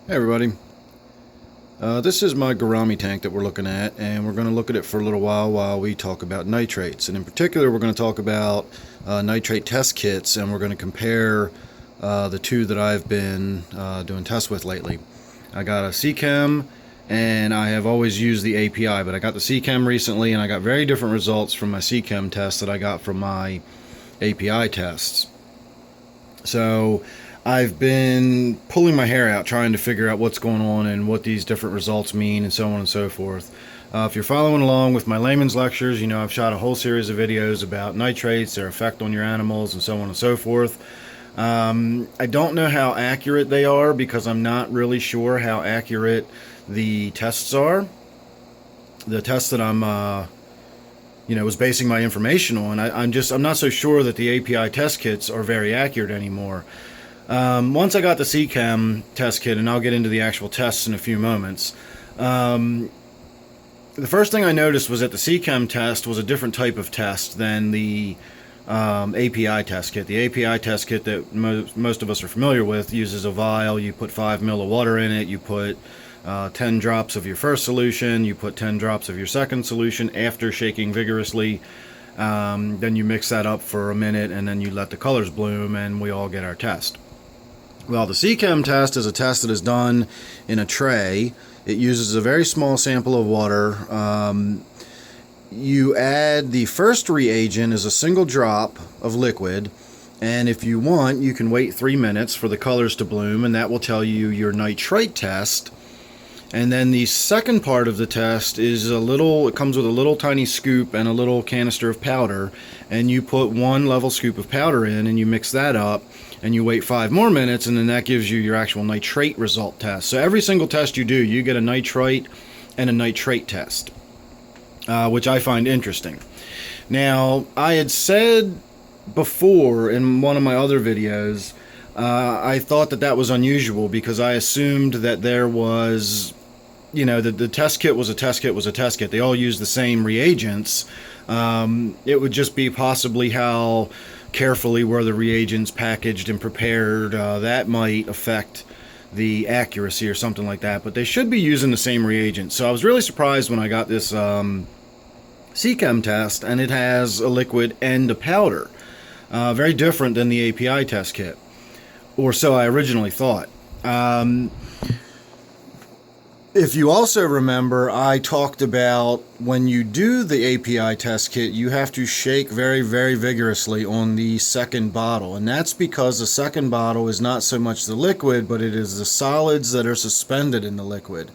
Hey everybody, this is my gourami tank that we're looking at, and we're going to look at it for a little while we talk about nitrates. And in particular, we're going to talk about nitrate test kits, and we're going to compare the two that I've been doing tests with lately. I got a Seachem, and I have always used the API, but I got the Seachem recently, and I got very different results from my Seachem test that I got from my API tests. So I've been pulling my hair out trying to figure out what's going on and what these different results mean and so on and so forth. If you're following along with my layman's lectures, you know I've shot a whole series of videos about nitrates, their effect on your animals, and so on and so forth. I don't know how accurate they are because I'm not really sure how accurate the tests are. The tests that I'm was basing my information on, I'm not so sure that the API test kits are very accurate anymore. Once I got the Seachem test kit, and I'll get into the actual tests in a few moments, the first thing I noticed was that the Seachem test was a different type of test than the API test kit. The API test kit that most of us are familiar with uses a vial. You put 5 ml of water in it, you put 10 drops of your first solution, you put 10 drops of your second solution after shaking vigorously. Then you mix that up for a minute, and then you let the colors bloom, and we all get our test. Well, the Seachem test is a test that is done in a tray. It uses a very small sample of water. You add the first reagent as a single drop of liquid, and if you want, you can wait 3 minutes for the colors to bloom, and that will tell you your nitrate test. And then the second part of the test is it comes with a little tiny scoop and a little canister of powder, and you put 1 level scoop of powder in, and you mix that up, and you wait 5 more minutes, and then that gives you your actual nitrate result test. So every single test you do, you get a nitrite and a nitrate test, which I find interesting. Now, I had said before in one of my other videos, I thought that was unusual because I assumed that there was, the test kit was a test kit. They all use the same reagents. It would just be possibly how carefully were the reagents packaged and prepared. That might affect the accuracy or something like that, but they should be using the same reagents. So I was really surprised when I got this Seachem test, and it has a liquid and a powder. Very different than the API test kit, or so I originally thought. If you also remember, I talked about when you do the API test kit, you have to shake very, very vigorously on the second bottle. And that's because the second bottle is not so much the liquid, but it is the solids that are suspended in the liquid.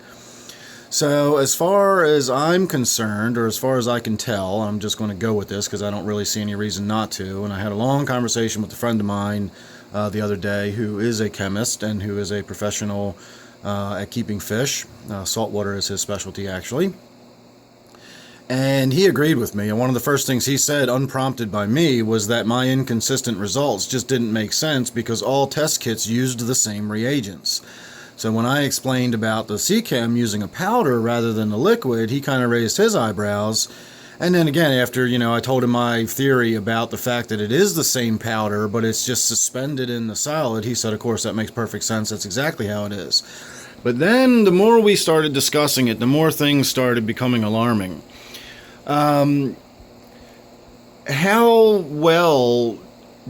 So as far as I'm concerned, or as far as I can tell, I'm just going to go with this because I don't really see any reason not to. And I had a long conversation with a friend of mine the other day who is a chemist and who is a professional at keeping fish. Saltwater is his specialty, actually. And he agreed with me. And one of the first things he said, unprompted by me, was that my inconsistent results just didn't make sense because all test kits used the same reagents. So when I explained about the Seachem using a powder rather than a liquid, he kind of raised his eyebrows. And then again, after, I told him my theory about the fact that it is the same powder, but it's just suspended in the solid, he said, of course, that makes perfect sense. That's exactly how it is. But then the more we started discussing it, the more things started becoming alarming. How well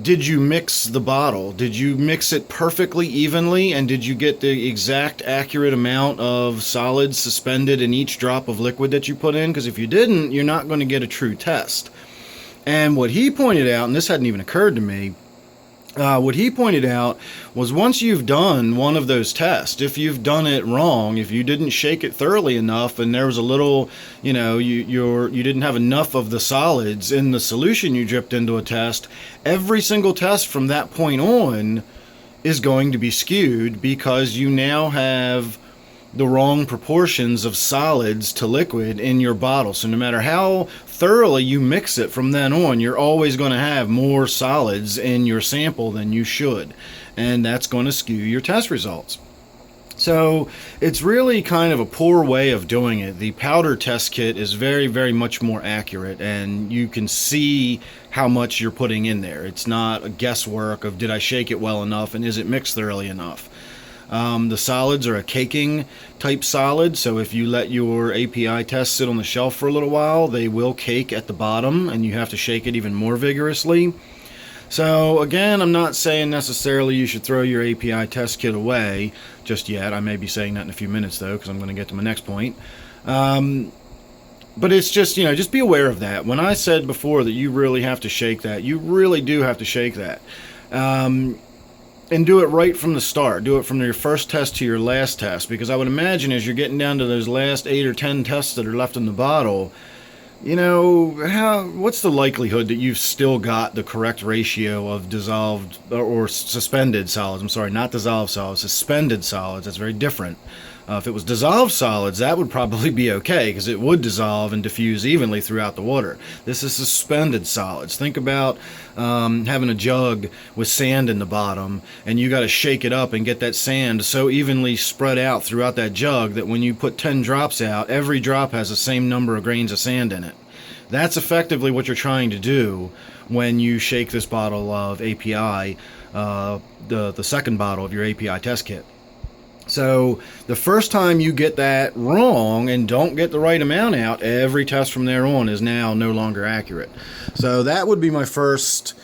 did you mix the bottle? Did you mix it perfectly evenly, and did you get the exact accurate amount of solids suspended in each drop of liquid that you put in? Because if you didn't, you're not going to get a true test. And what he pointed out, and this hadn't even occurred to me, what he pointed out was once you've done one of those tests, if you've done it wrong, if you didn't shake it thoroughly enough and there was a little, you didn't have enough of the solids in the solution you dripped into a test, every single test from that point on is going to be skewed because you now have the wrong proportions of solids to liquid in your bottle. So no matter how thoroughly you mix it from then on, you're always going to have more solids in your sample than you should. And that's going to skew your test results. So it's really kind of a poor way of doing it. The powder test kit is very, very much more accurate, and you can see how much you're putting in there. It's not a guesswork of did I shake it well enough and is it mixed thoroughly enough. The solids are a caking type solid, so if you let your API test sit on the shelf for a little while, they will cake at the bottom, and you have to shake it even more vigorously. So again, I'm not saying necessarily you should throw your API test kit away just yet. I may be saying that in a few minutes though, because I'm going to get to my next point. But it's just, just be aware of that. When I said before that you really have to shake that, you really do have to shake that. And do it right from the start. Do it from your first test to your last test, because I would imagine as you're getting down to those last 8 or 10 tests that are left in the bottle, what's the likelihood that you've still got the correct ratio of dissolved or suspended solids? I'm sorry, not dissolved solids, suspended solids. That's very different. If it was dissolved solids, that would probably be okay, because it would dissolve and diffuse evenly throughout the water. This is suspended solids. Think about having a jug with sand in the bottom, and you got to shake it up and get that sand so evenly spread out throughout that jug that when you put 10 drops out, every drop has the same number of grains of sand in it. That's effectively what you're trying to do when you shake this bottle of API, the second bottle of your API test kit. So the first time you get that wrong and don't get the right amount out, every test from there on is now no longer accurate. So that would be my first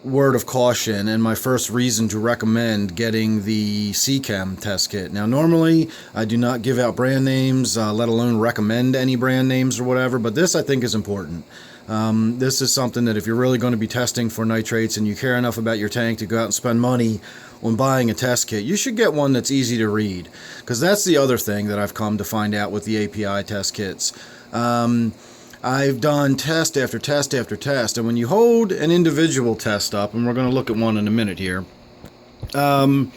word of caution and my first reason to recommend getting the Seachem test kit. Now normally I do not give out brand names, let alone recommend any brand names or whatever, but this I think is important. This is something that if you're really going to be testing for nitrates and you care enough about your tank to go out and spend money on buying a test kit, you should get one that's easy to read, because that's the other thing that I've come to find out with the API test kits. I've done test after test after test, and when you hold an individual test up, and we're going to look at one in a minute here, you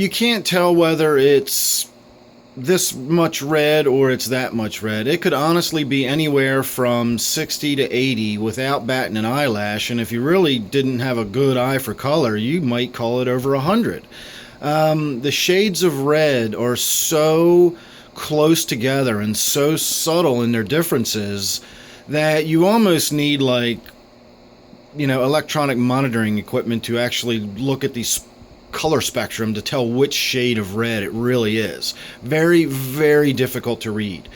can't tell whether it's this much red or it's that much red. It could honestly be anywhere from 60 to 80 without batting an eyelash, and if you really didn't have a good eye for color, you might call it over 100. The shades of red are so close together and so subtle in their differences that you almost need electronic monitoring equipment to actually look at these color spectrum to tell which shade of red it really is. Very, very difficult to read.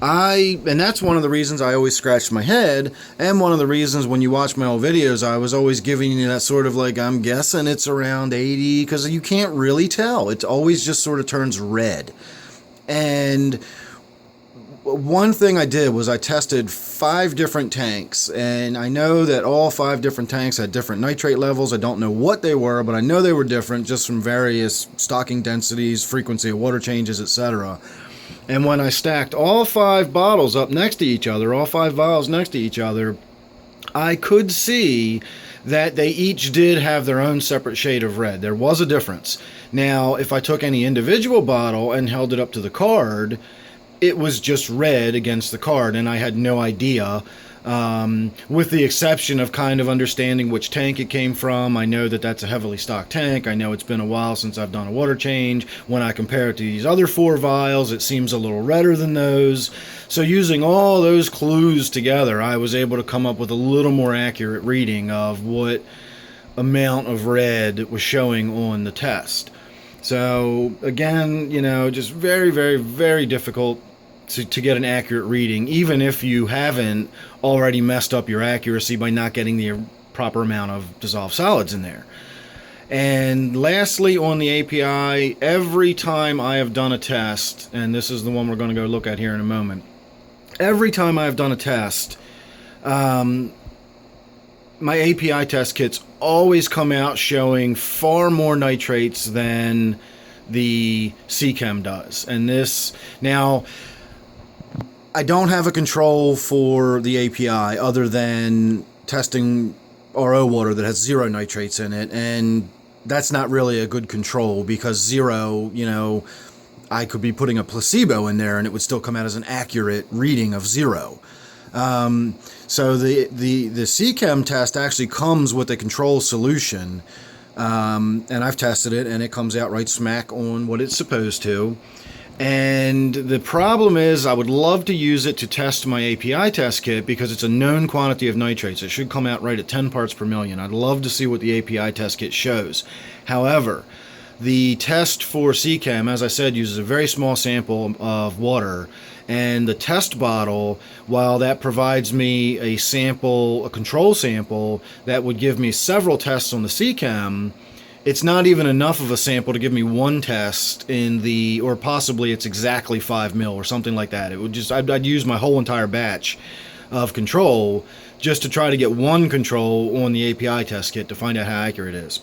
And that's one of the reasons I always scratched my head, and one of the reasons when you watch my old videos I was always giving you that sort of I'm guessing it's around 80, because you can't really tell. It always just sort of turns red. And one thing I did was I tested 5 different tanks, and I know that all 5 different tanks had different nitrate levels. I don't know what they were, but I know they were different just from various stocking densities, frequency of water changes, etc. And when I stacked all 5 bottles up next to each other, all 5 vials next to each other, I could see that they each did have their own separate shade of red. There was a difference. Now, if I took any individual bottle and held it up to the card, it was just red against the card, and I had no idea, with the exception of kind of understanding which tank it came from. I know that that's a heavily stocked tank. I know it's been a while since I've done a water change. When I compare it to these other 4 vials, it seems a little redder than those. So using all those clues together, I was able to come up with a little more accurate reading of what amount of red was showing on the test. So again, just very, very, very difficult to get an accurate reading, even if you haven't already messed up your accuracy by not getting the proper amount of dissolved solids in there. And lastly, on the API, every time I have done a test, and this is the one we're going to go look at here in a moment, every time I've done a test, my API test kits always come out showing far more nitrates than the Seachem does. And this, now, I don't have a control for the API other than testing RO water that has 0 nitrates in it, and that's not really a good control, because 0, I could be putting a placebo in there and it would still come out as an accurate reading of 0. So the Seachem test actually comes with a control solution, and I've tested it and it comes out right smack on what it's supposed to. And the problem is, I would love to use it to test my API test kit because it's a known quantity of nitrates. It should come out right at 10 parts per million. I'd love to see what the API test kit shows. However, The test for Seachem, as I said, uses a very small sample of water, and the test bottle, while that provides me a sample, a control sample that would give me several tests on the Seachem, it's not even enough of a sample to give me one test in the, or possibly it's exactly 5 mil or something like that. It would just, I'd use my whole entire batch of control just to try to get one control on the API test kit to find out how accurate it is.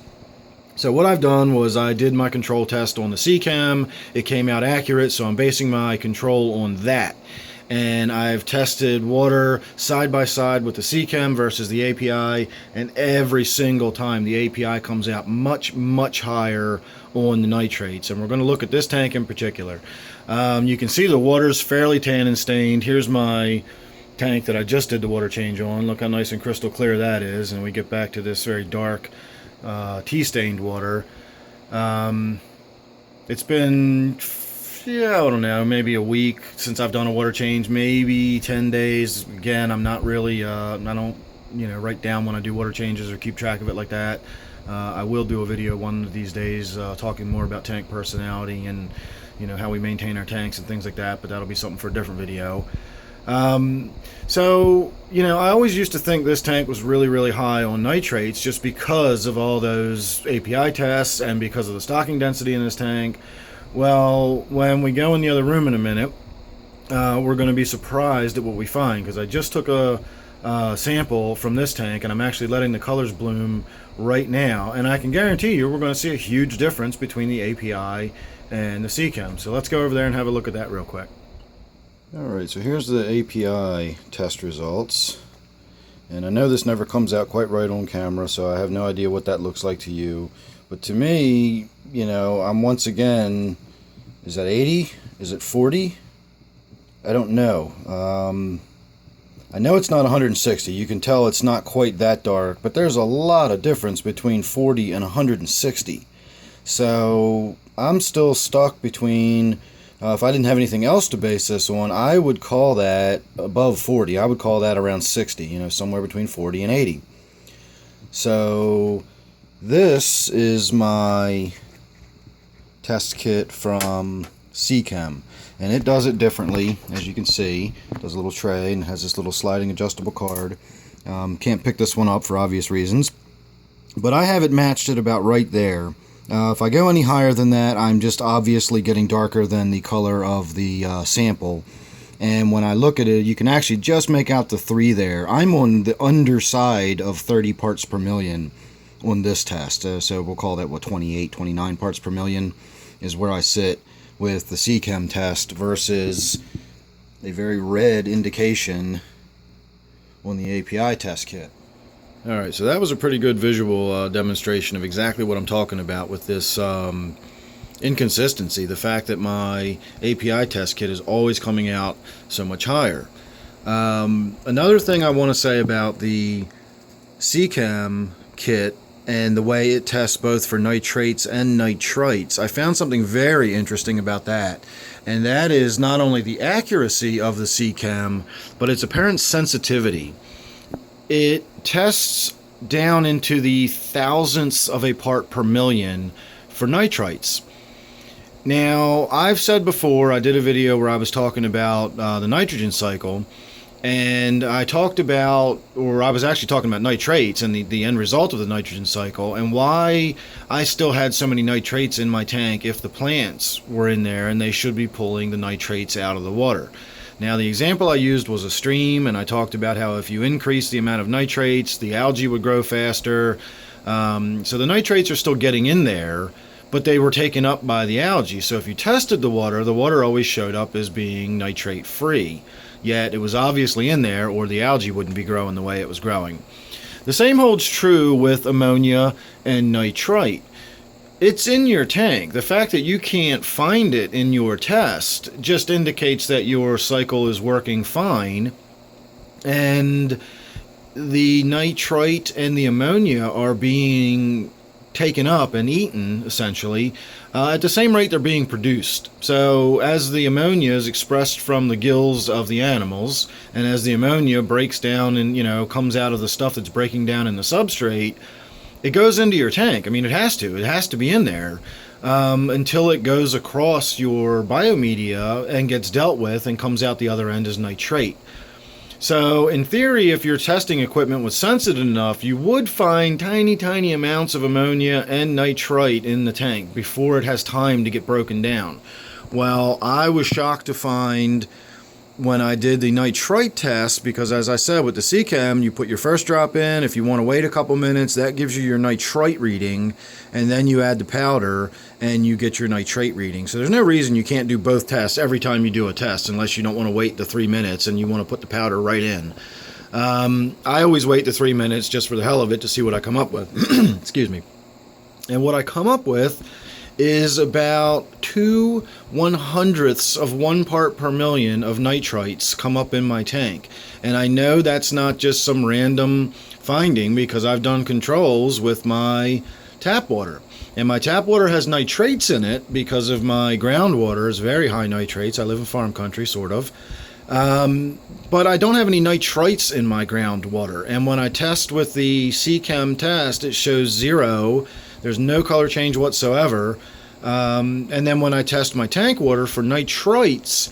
So what I've done was I did my control test on the Seachem. It came out accurate, so I'm basing my control on that. And I've tested water side by side with the Seachem versus the API, and every single time the API comes out much, much higher on the nitrates. And we're going to look at this tank in particular. You can see the water's fairly tannin stained. Here's my tank that I just did the water change on. Look how nice and crystal clear that is. And we get back to this very dark tea-stained water. It's been, I don't know, maybe a week since I've done a water change, maybe 10 days. Again, I'm not really, I don't, write down when I do water changes or keep track of it like that. I will do a video one of these days talking more about tank personality and, how we maintain our tanks and things like that, but that'll be something for a different video. So, I always used to think this tank was really, really high on nitrates just because of all those API tests and because of the stocking density in this tank. Well, when we go in the other room in a minute, we're going to be surprised at what we find, because I just took a sample from this tank and I'm actually letting the colors bloom right now, and I can guarantee you we're going to see a huge difference between the API and the Seachem. So let's go over there and have a look at that real quick. Alright, so here's the API test results, and I know this never comes out quite right on camera, so I have no idea what that looks like to you, but to me, I'm once again, is that 80? Is it 40? I don't know. I know it's not 160. You can tell it's not quite that dark, but there's a lot of difference between 40 and 160. So I'm still stuck between, if I didn't have anything else to base this on, I would call that above 40. I would call that around 60, somewhere between 40 and 80. So this is my test kit from Seachem, and it does it differently. As you can see, it does a little tray and has this little sliding adjustable card. Can't pick this one up for obvious reasons, but I have it matched at about right there. If I go any higher than that, I'm just obviously getting darker than the color of the sample. And when I look at it, you can actually just make out the 3 there. I'm on the underside of 30 parts per million on this test. So we'll call that, 28, 29 parts per million is where I sit with the Seachem test versus a very red indication on the API test kit. Alright, so that was a pretty good visual demonstration of exactly what I'm talking about with this inconsistency. The fact that my API test kit is always coming out so much higher. Another thing I want to say about the Seachem kit and the way it tests both for nitrates and nitrites, I found something very interesting about that. And that is not only the accuracy of the Seachem, but its apparent sensitivity. It tests down into the thousandths of a part per million for nitrites. Now, I've said before, I did a video where I was talking about the nitrogen cycle, and I talked about, or I was actually talking about nitrates and the end result of the nitrogen cycle, and why I still had so many nitrates in my tank if the plants were in there and they should be pulling the nitrates out of the water. Now, the example I used was a stream, and I talked about how if you increase the amount of nitrates, the algae would grow faster. So the nitrates are still getting in there, but they were taken up by the algae. So if you tested the water always showed up as being nitrate free. Yet it was obviously in there, or the algae wouldn't be growing the way it was growing. The same holds true with ammonia and nitrite. It's in your tank. The fact that you can't find it in your test just indicates that your cycle is working fine, and the nitrite and the ammonia are being taken up and eaten, essentially, at the same rate they're being produced. So as the ammonia is expressed from the gills of the animals, and as the ammonia breaks down and, comes out of the stuff that's breaking down in the substrate, it goes into your tank. I mean, it has to be in there until it goes across your biomedia and gets dealt with and comes out the other end as nitrate. So in theory, if your testing equipment was sensitive enough, you would find tiny amounts of ammonia and nitrite in the tank before it has time to get broken down. Well, I was shocked to find when I did the nitrite test, because as I said, with the Seachem, you put your first drop in. If you want to wait a couple minutes, that gives you your nitrite reading, and then you add the powder and you get your nitrate reading. So there's no reason you can't do both tests every time you do a test, unless you don't want to wait the 3 minutes and you want to put the powder right in. I always wait the 3 minutes just for the hell of it to see what I come up with. Excuse me. And what I come up with is about 2/100ths of 1 part per million of nitrites come up in my tank. And I know that's not just some random finding, because I've done controls with my tap water. And my tap water has nitrates in it because of my groundwater is very high nitrates. I live in farm country, sort of. But I don't have any nitrites in my groundwater. And when I test with the Seachem test, it shows 0. There's no color change whatsoever. And then when I test my tank water for nitrites,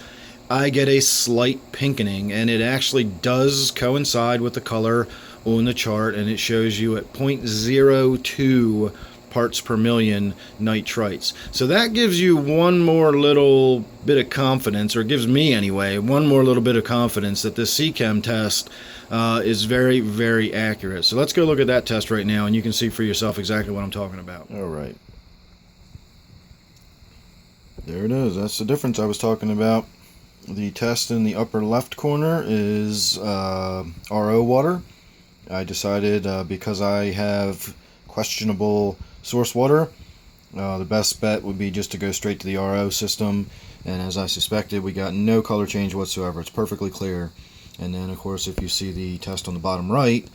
I get a slight pinkening, and it actually does coincide with the color on the chart, and it shows you at 0.02 parts per million nitrites. So that gives you one more little bit of confidence, or gives me anyway, one more little bit of confidence that this Seachem test is very, very accurate. So let's go look at that test right now, and you can see for yourself exactly what I'm talking about. All right. There it is. That's the difference I was talking about. The test in the upper left corner is RO water. I decided because I have questionable source water, the best bet would be just to go straight to the RO system. And as I suspected, we got no color change whatsoever. It's perfectly clear. And then, of course, if you see the test on the bottom right,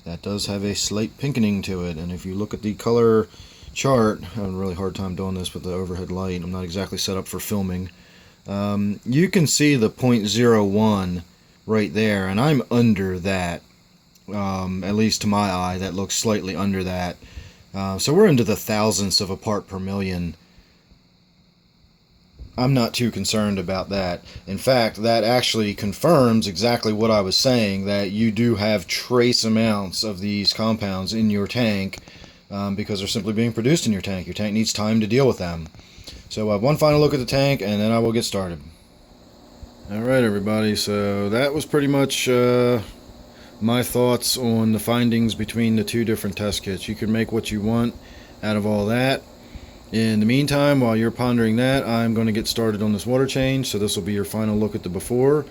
that does have a slight pinkening to it. And if you look at the color chart, I'm having a really hard time doing this with the overhead light. I'm not exactly set up for filming. You can see the 0.01 right there, and I'm under that. At least to my eye, that looks slightly under that. So we're into the thousandths of a part per million. I'm not too concerned about that. In fact, that actually confirms exactly what I was saying, that you do have trace amounts of these compounds in your tank, because they're simply being produced in your tank. Your tank needs time to deal with them. So one final look at the tank, and then I will get started. Alright everybody, so that was pretty much my thoughts on the findings between the two different test kits. You can make what you want out of all that. In the meantime, while you're pondering that, I'm going to get started on this water change. So this will be your final look at the before,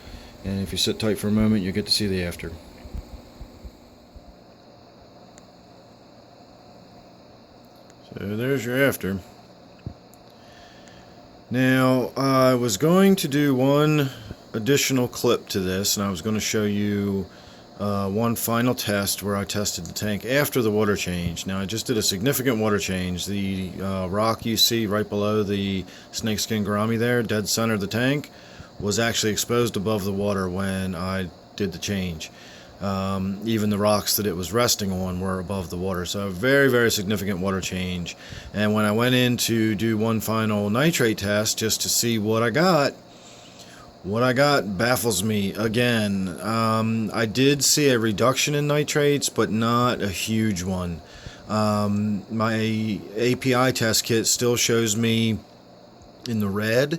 and if you sit tight for a moment, you'll get to see the after. So there's your after. Now, I was going to do one additional clip to this, and I was going to show you one final test where I tested the tank after the water change. Now, I just did a significant water change. The rock you see right below the snakeskin gourami there, dead center of the tank, was actually exposed above the water when I did the change. Even the rocks that it was resting on were above the water. So a very, very significant water change. And when I went in to do one final nitrate test just to see what I got baffles me again. I did see a reduction in nitrates, but not a huge one. My API test kit still shows me in the red.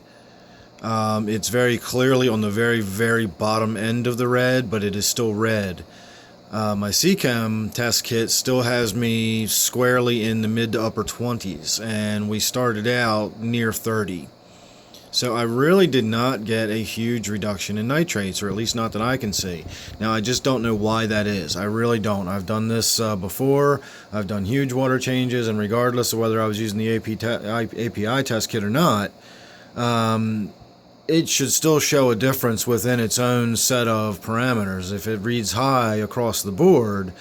It's very clearly on the very, very bottom end of the red, but it is still red. My Seachem test kit still has me squarely in the mid to upper 20s, and we started out near 30. So I really did not get a huge reduction in nitrates, or at least not that I can see. Now, I just don't know why that is. I really don't. I've done this before. I've done huge water changes, and regardless of whether I was using the API test kit or not, it should still show a difference within its own set of parameters. If it reads high across the board,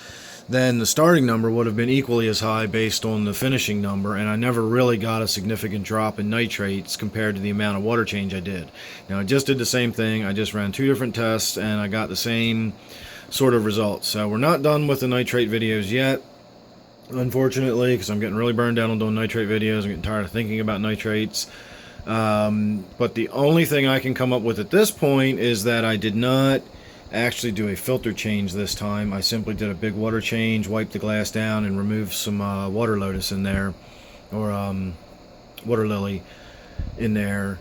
then the starting number would have been equally as high based on the finishing number, and I never really got a significant drop in nitrates compared to the amount of water change I did. Now, I just did the same thing. I just ran two different tests, and I got the same sort of results. So we're not done with the nitrate videos yet. unfortunately, because I'm getting really burned down on doing nitrate videos. I'm getting tired of thinking about nitrates. But the only thing I can come up with at this point is that I did not actually do a filter change this time. I simply did a big water change, wiped the glass down, and removed some water lotus in there, or water lily in there,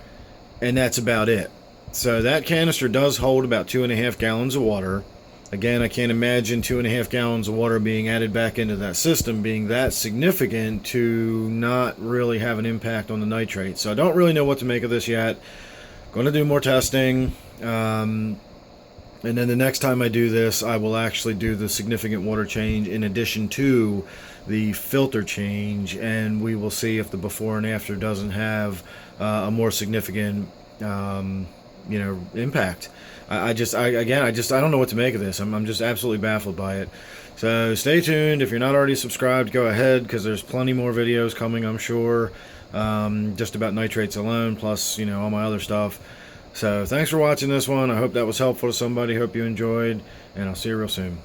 and that's about it. So that canister does hold about 2.5 gallons of water. Again, I can't imagine 2.5 gallons of water being added back into that system being that significant to not really have an impact on the nitrate. So I don't really know what to make of this yet. Going to do more testing. And then the next time I do this, I will actually do the significant water change in addition to the filter change, and we will see if the before and after doesn't have a more significant impact. I don't know what to make of this. I'm just absolutely baffled by it. So stay tuned. If you're not already subscribed, go ahead, because there's plenty more videos coming, I'm sure, just about nitrates alone, plus all my other stuff. So thanks for watching this one. I hope that was helpful to somebody. Hope you enjoyed, and I'll see you real soon.